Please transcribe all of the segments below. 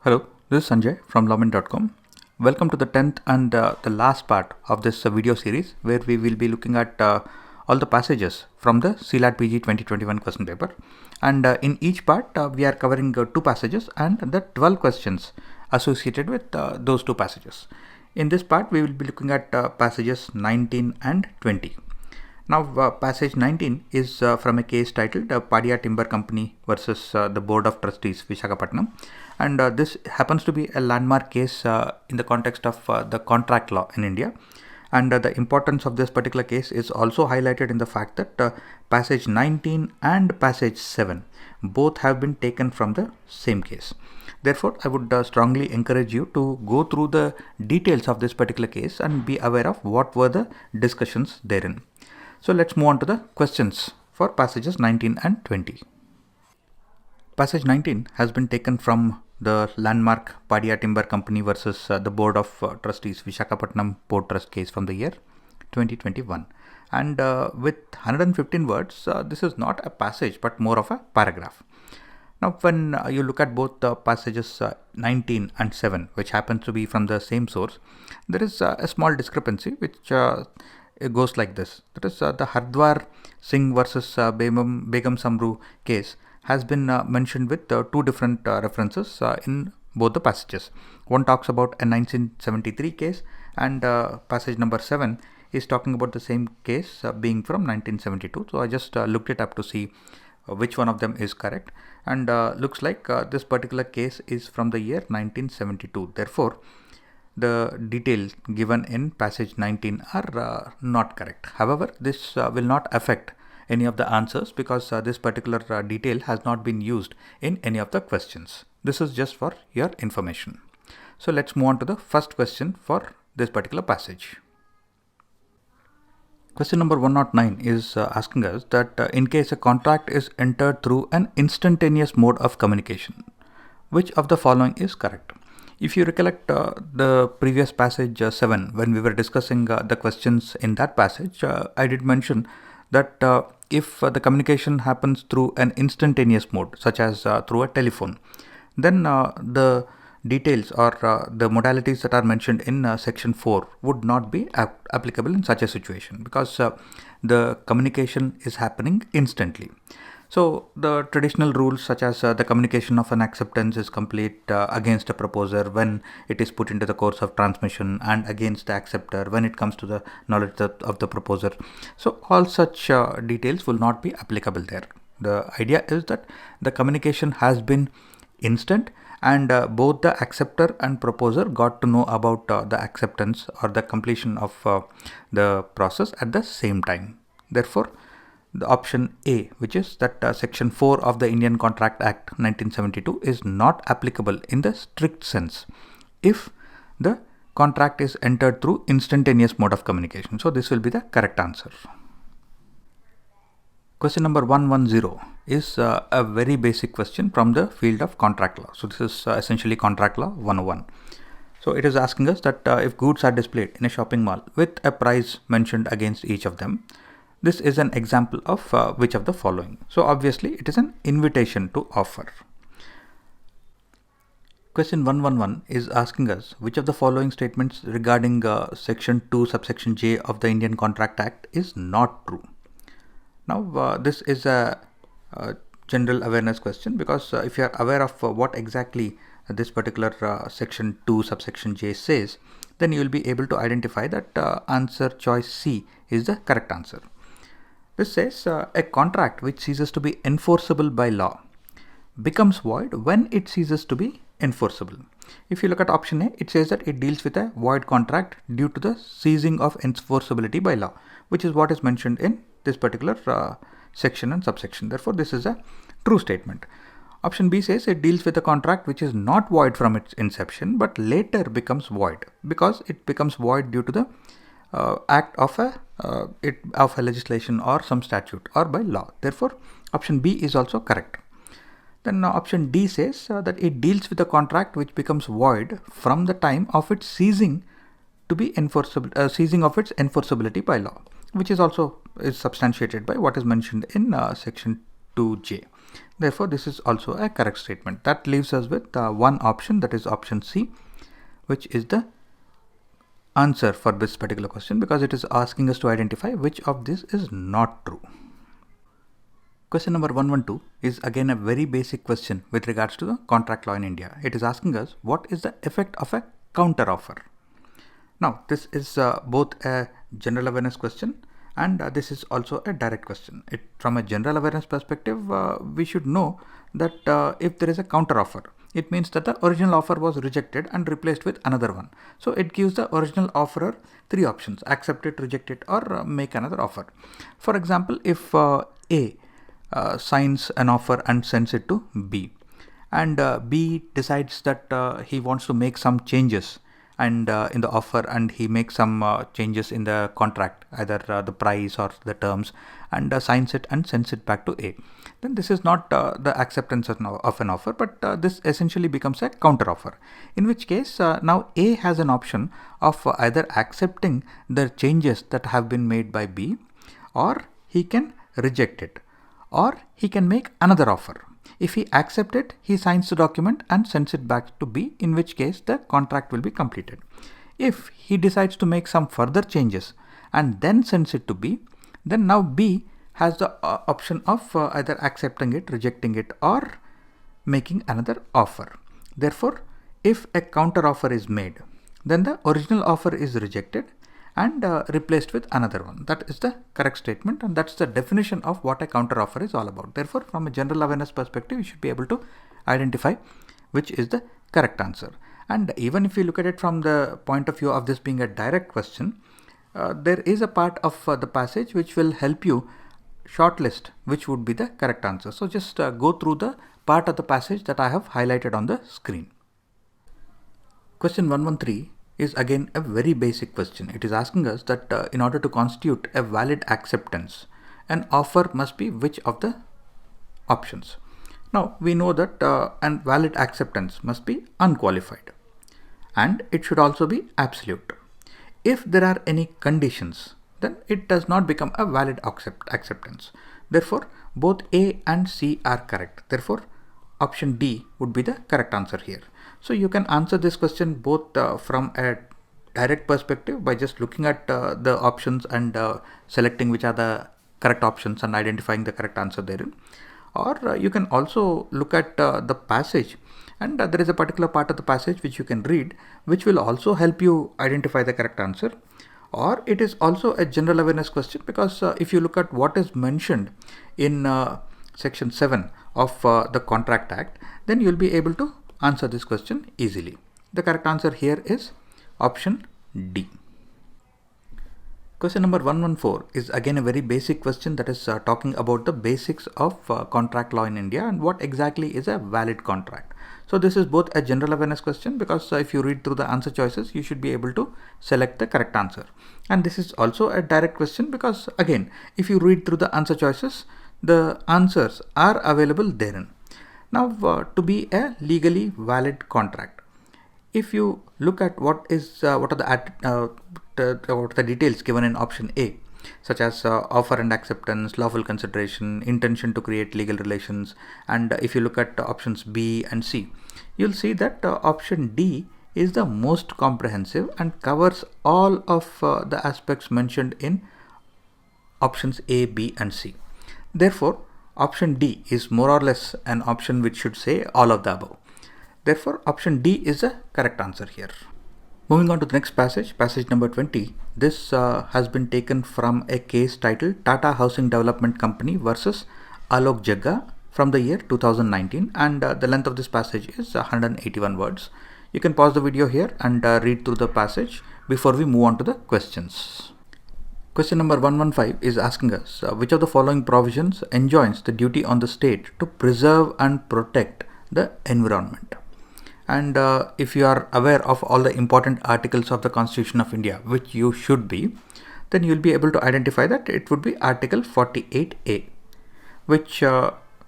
Hello, this is Sanjay from lawman.com. Welcome to the 10th and the last part of this video series where we will be looking at all the passages from the CLAT PG 2021 question paper. And in each part, we are covering 2 passages and the 12 questions associated with those 2 passages. In this part, we will be looking at passages 19 and 20. Now, passage 19 is from a case titled Padia Timber Company versus the Board of Trustees, Visakhapatnam. And this happens to be a landmark case in the context of the contract law in India. And the importance of this particular case is also highlighted in the fact that passage 19 and passage 7 both have been taken from the same case. Therefore, I would strongly encourage you to go through the details of this particular case and be aware of what were the discussions therein. So let's move on to the questions for passages 19 and 20. Passage 19 has been taken from the landmark Padia Timber Company versus the Board of Trustees Visakhapatnam Port Trust case from the year 2021. And with 115 words, this is not a passage but more of a paragraph. Now, when you look at both passages 19 and 7, which happens to be from the same source, there is a small discrepancy which it goes like this. That is the Haridwar Singh versus Bagun Sumbrui case has been mentioned with 2 different references in both the passages. One talks about a 1973 case and passage number 7 is talking about the same case being from 1972. So I just looked it up to see which one of them is correct, and looks like this particular case is from the year 1972. Therefore, the details given in passage 19 are not correct. However, this will not affect any of the answers because this particular detail has not been used in any of the questions. This is just for your information. So let's move on to the first question for this particular passage. Question number 109 is asking us that in case a contract is entered through an instantaneous mode of communication, which of the following is correct? If you recollect the previous passage 7, when we were discussing the questions in that passage, I did mention that if the communication happens through an instantaneous mode, such as through a telephone, then the details or the modalities that are mentioned in section 4 would not be applicable in such a situation because the communication is happening instantly. So the traditional rules such as the communication of an acceptance is complete against a proposer when it is put into the course of transmission and against the acceptor when it comes to the knowledge of the proposer. So all such details will not be applicable there. The idea is that the communication has been instant and both the acceptor and proposer got to know about the acceptance or the completion of the process at the same time. Therefore, the option A, which is that section 4 of the Indian Contract Act 1972 is not applicable in the strict sense if the contract is entered through instantaneous mode of communication. So this will be the correct answer. Question number 110 is a very basic question from the field of contract law. So this is essentially contract law 101. So it is asking us that if goods are displayed in a shopping mall with a price mentioned against each of them, this is an example of which of the following. So obviously it is an invitation to offer. Question 111 is asking us which of the following statements regarding section 2 subsection J of the Indian Contract Act is not true. Now this is a general awareness question because if you are aware of what exactly this particular section 2 subsection J says, then you will be able to identify that answer choice C is the correct answer. This says a contract which ceases to be enforceable by law becomes void when it ceases to be enforceable. If you look at option A, it says that it deals with a void contract due to the ceasing of enforceability by law, which is what is mentioned in this particular section and subsection. Therefore, this is a true statement. Option B says it deals with a contract which is not void from its inception but later becomes void because it becomes void due to the act of a legislation or some statute or by law. Therefore, option B is also correct. Then option D says that it deals with a contract which becomes void from the time of its ceasing to be enforceable, ceasing of its enforceability by law, which is also substantiated by what is mentioned in section 2J. Therefore, this is also a correct statement. That leaves us with one option, that is option C, which is the answer for this particular question, because it is asking us to identify which of this is not true. Question number 112 is again a very basic question with regards to the contract law in India. It is asking us what is the effect of a counter offer. Now this is both a general awareness question and this is also a direct question. From a general awareness perspective, we should know that if there is a counter offer, it means that the original offer was rejected and replaced with another one. So it gives the original offerer three options: accept it, reject it, or make another offer. For example, if A signs an offer and sends it to B, and B decides that he wants to make some changes and in the offer, and he makes some changes in the contract, either the price or the terms, and signs it and sends it back to A. Then this is not the acceptance of an offer, but this essentially becomes a counter offer, in which case now A has an option of either accepting the changes that have been made by B, or he can reject it, or he can make another offer. If he accepts it, he signs the document and sends it back to B, in which case the contract will be completed. If he decides to make some further changes and then sends it to B, then now B has the option of either accepting it, rejecting it, or making another offer. Therefore, if a counter offer is made, then the original offer is rejected and replaced with another one. That is the correct statement, and that's the definition of what a counter offer is all about. Therefore, from a general awareness perspective, you should be able to identify which is the correct answer. And even if you look at it from the point of view of this being a direct question, there is a part of the passage which will help you shortlist which would be the correct answer. So just go through the part of the passage that I have highlighted on the screen. Question 113 is again a very basic question. It is asking us that in order to constitute a valid acceptance, an offer must be which of the options. Now we know that a valid acceptance must be unqualified, and it should also be absolute. If there are any conditions, then it does not become a valid acceptance. Therefore, both A and C are correct. Therefore, option D would be the correct answer here. So you can answer this question both from a direct perspective by just looking at the options and selecting which are the correct options and identifying the correct answer therein. Or you can also look at the passage, and there is a particular part of the passage which you can read, which will also help you identify the correct answer. Or it is also a general awareness question, because if you look at what is mentioned in section 7 of the Contract Act, then you'll be able to answer this question easily. The correct answer here is option D. Question number 114 is again a very basic question that is talking about the basics of contract law in India and what exactly is a valid contract. So this is both a general awareness question, because if you read through the answer choices, you should be able to select the correct answer. And this is also a direct question, because again, if you read through the answer choices, the answers are available therein. Now to be a legally valid contract, if you look at what are the details given in option A, such as offer and acceptance, lawful consideration, intention to create legal relations, and if you look at options B and C, you'll see that option D is the most comprehensive and covers all of the aspects mentioned in options A, B and C. Therefore, option D is more or less an option which should say all of the above. Therefore, option D is the correct answer here. Moving on to the next passage, passage number 20. This has been taken from a case titled Tata Housing Development Company versus Alok Jagga from the year 2019, and the length of this passage is 181 words. You can pause the video here and read through the passage before we move on to the questions. Question number 115 is asking us which of the following provisions enjoins the duty on the state to preserve and protect the environment. And if you are aware of all the important articles of the Constitution of India, which you should be, then you will be able to identify that it would be Article 48A, which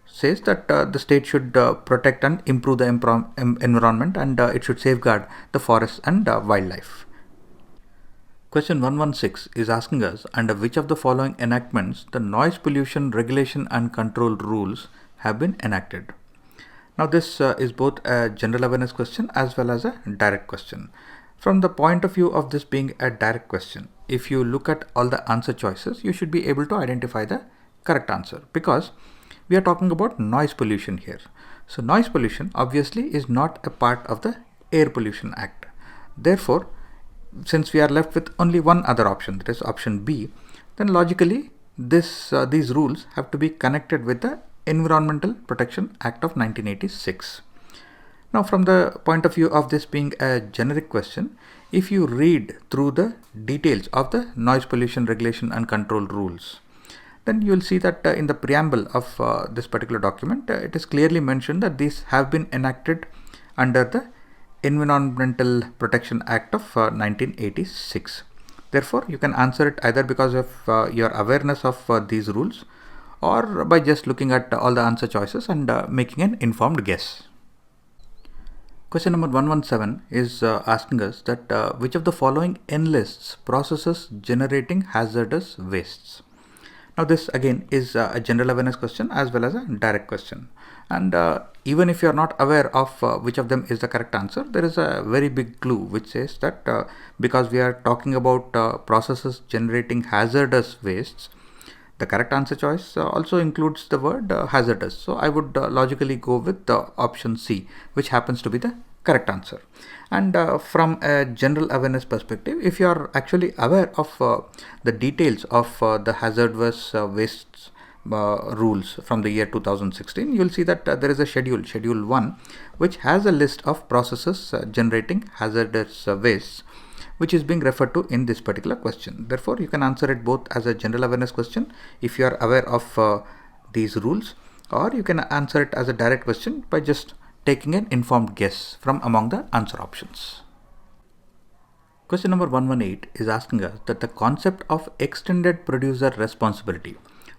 says that the state should protect and improve the environment, and it should safeguard the forests and wildlife. Question 116 is asking us under which of the following enactments the noise pollution regulation and control rules have been enacted. Now this is both a general awareness question as well as a direct question. From the point of view of this being a direct question, if you look at all the answer choices, you should be able to identify the correct answer, because we are talking about noise pollution here. So noise pollution obviously is not a part of the Air Pollution Act. Therefore, since we are left with only one other option, that is option B, then logically these rules have to be connected with the Environmental Protection Act of 1986. Now, from the point of view of this being a generic question, if you read through the details of the noise pollution regulation and control rules, then you will see that in the preamble of this particular document, it is clearly mentioned that these have been enacted under the Environmental Protection Act of 1986. Therefore, you can answer it either because of your awareness of these rules, or by just looking at all the answer choices and making an informed guess. Question number 117 is asking us that which of the following enlists processes generating hazardous wastes. Now this again is a general awareness question as well as a direct question, and even if you are not aware of which of them is the correct answer, there is a very big clue which says that because we are talking about processes generating hazardous wastes, the correct answer choice also includes the word hazardous. So I would logically go with option C, which happens to be the correct answer. And from a general awareness perspective, if you are actually aware of the details of the hazardous wastes rules from the year 2016, you will see that there is a schedule 1, which has a list of processes generating hazardous wastes, which is being referred to in this particular question. Therefore, you can answer it both as a general awareness question if you are aware of these rules, or you can answer it as a direct question by just taking an informed guess from among the answer options. Question number 118 is asking us that the concept of extended producer responsibility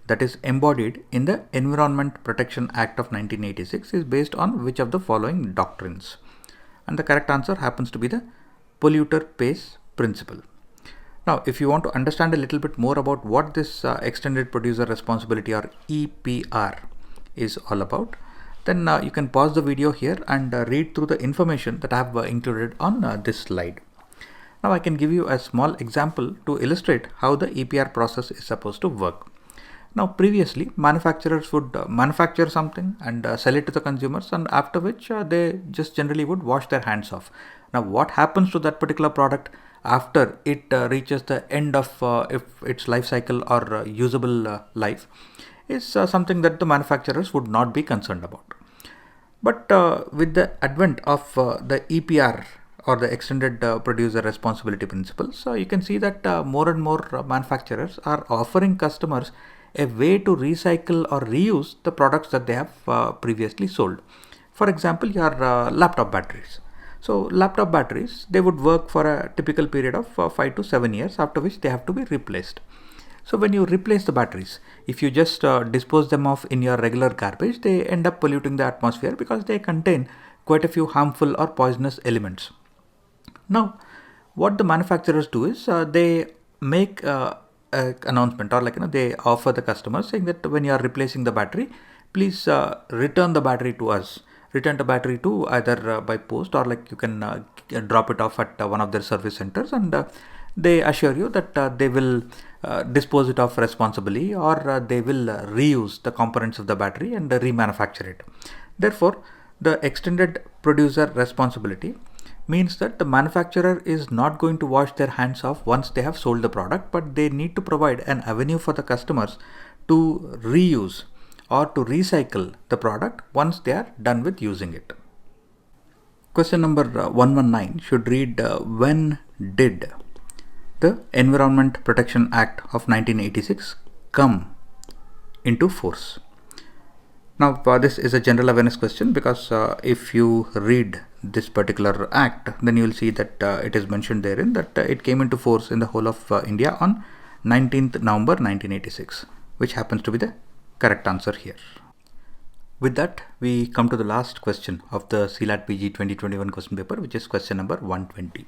that is embodied in the Environment Protection Act of 1986 is based on which of the following doctrines? And the correct answer happens to be the polluter pays principle. Now, if you want to understand a little bit more about what this extended producer responsibility or EPR is all about, then you can pause the video here and read through the information that I have included on this slide. Now I can give you a small example to illustrate how the EPR process is supposed to work. Now previously, manufacturers would manufacture something and sell it to the consumers, and after which they just generally would wash their hands off. Now what happens to that particular product after it reaches the end of its life cycle or usable life is something that the manufacturers would not be concerned about. But with the advent of the EPR or the extended producer responsibility principles, you can see that more and more manufacturers are offering customers a way to recycle or reuse the products that they have previously sold. For example, your laptop batteries. So laptop batteries, they would work for a typical period of 5 to 7 years, after which they have to be replaced. So when you replace the batteries, if you just dispose them off in your regular garbage, they end up polluting the atmosphere because they contain quite a few harmful or poisonous elements. Now, what the manufacturers do is they make an announcement, or they offer the customers saying that when you are replacing the battery, please return the battery to us. Return the battery to either by post, or you can drop it off at one of their service centers, and they assure you that they will dispose it off responsibly, or they will reuse the components of the battery and remanufacture it. Therefore, the extended producer responsibility means that the manufacturer is not going to wash their hands off once they have sold the product, but they need to provide an avenue for the customers to reuse or to recycle the product once they are done with using it. Question number 119 should read when did the Environment Protection Act of 1986 come into force? Now this is a general awareness question because if you read this particular act, then you will see that it is mentioned therein that it came into force in the whole of India on 19th November 1986, which happens to be the correct answer here. With that, we come to the last question of the CLAT PG 2021 question paper, which is question number 120.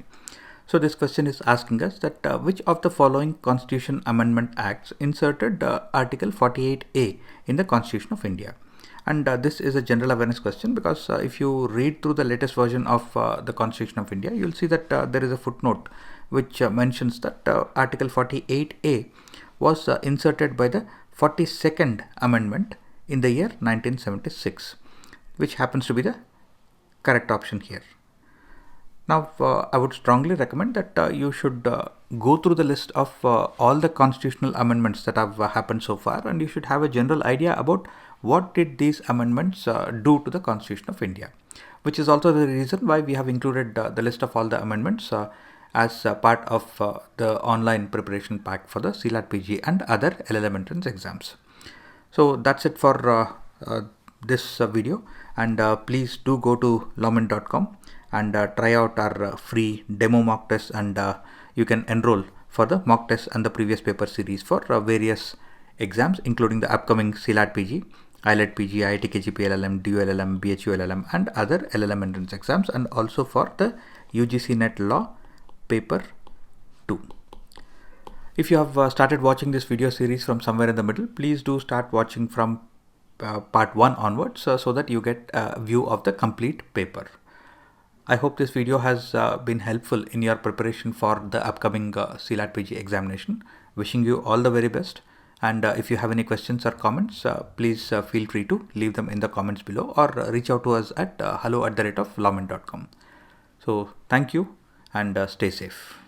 So this question is asking us that which of the following Constitution Amendment Acts inserted Article 48A in the Constitution of India? And this is a general awareness question because if you read through the latest version of the Constitution of India, you'll see that there is a footnote which mentions that Article 48A was inserted by the 42nd Amendment in the year 1976, which happens to be the correct option here. Now, I would strongly recommend that you should go through the list of all the constitutional amendments that have happened so far, and you should have a general idea about what did these amendments do to the Constitution of India, which is also the reason why we have included the list of all the amendments as part of the online preparation pack for the CLAT PG and other LLM entrance exams. So that's it for this video, and please do go to lawment.com and try out our free demo mock test, and you can enroll for the mock test and the previous paper series for various exams, including the upcoming CLAT PG, ILET PG, IIT KGP LLM, DU LLM, BHU LLM, and other LLM entrance exams, and also for the UGC NET Law paper 2. If you have started watching this video series from somewhere in the middle, please do start watching from part 1 onwards so that you get a view of the complete paper. I hope this video has been helpful in your preparation for the upcoming CLAT PG examination. Wishing you all the very best. And if you have any questions or comments, please feel free to leave them in the comments below, or reach out to us at hello@lawment.com. So thank you, and stay safe.